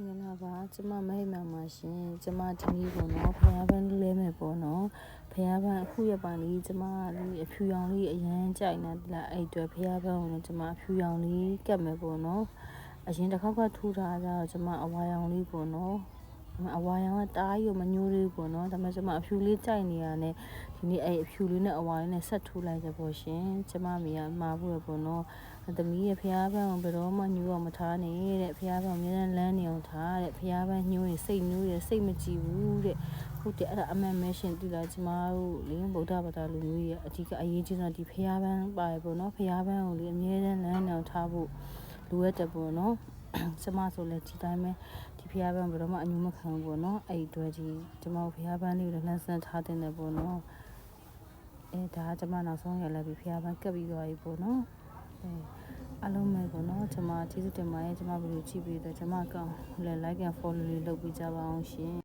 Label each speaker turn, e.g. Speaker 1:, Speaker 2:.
Speaker 1: မင်္ဂလာပါကျမမဟိမပါရှင်ကျမဒီနေ့ပေါ့နော်ဖယားပန်းလဲမယ်ပေါ့နော်ဖယားပန်းအခုရပါလိကျမလေးအဖြူရောင်လေးအရန်ကြိုက်နေတာအဲ့အတွက်ဖယားပန်းကိုလည်းကျမအဖြူရောင်လေးကတ်မယ်ပေါ့နော်အရင်တစ်ခေါက်ကထူထားကြတော့ကျမအဝါရောင်လေးပေါ့နော်အဝါရောင်ကတားရီကိုမညိုးသေးဘူးပေါ့နော်ဒါပေမဲ့ကျမအဖြူလေးကြိုက်နေရတဲ့ဒီနေ့အဲ့အဖြူလေးနဲ့အဝါလေးနဲ့ဆက်ထိုးလိုက်တယ်ပေါ့ရှင်ကျမမိရမှာဖို့ရပေါ့နော်သမီးရဲ့ဖျားပန်းကိုဘယ်တော့မှညှိုးအောင်မထားနဲ့တဲ့ဖျားပန်းအများနဲ့လမ်းနေအောင်ထားတဲ့ဖျားပန်းညှိုးရင်စိတ်ညှိုးရစိတ်မကြည်ဘူးတဲ့ဟုတ်တယ်အဲ့ဒါအမှန်မဲရှင်သိလားကျမတို့လေဗုဒ္ဓဘာသာလူမျိုးရဲ့အဓိကအရေးကြီးဆုံးဒီဖျားပန်းပါရပေါ့နော်ဖျားပန်းကိုလေအများနဲ့လမ်းနေအောင်ထားဖို့လိုအပ်တယ်ပေါ့နော်ကျမဆိုလဲဒီတိုင်းပဲဒီဖျားပန်းဘယ်တော့မှအညှိုးမခံဘူးပေါ့နော်အဲ့ဒီအတွက်ကြီးကျမတို့ဖျားပန်းလေးကိုလည်းလှမ်းစမ်းထားတဲ့နယ်ပေါ့နော်ဒါကကျမနောက်ဆုံးရလာပြီဖျားပန်းကပ်ပြီးသွားပြီပေါ့နော်အားလုံးပဲပေါ့နော်ကျွန်မကျေးဇူးတင်ပါတယ်ကျွန်မဗီဒီယိုကြည့်ပြီးတော့ကျွန်မအကောင့်လည်း like and follow လေးလုပ်ပေးကြပါအောင်ရှင်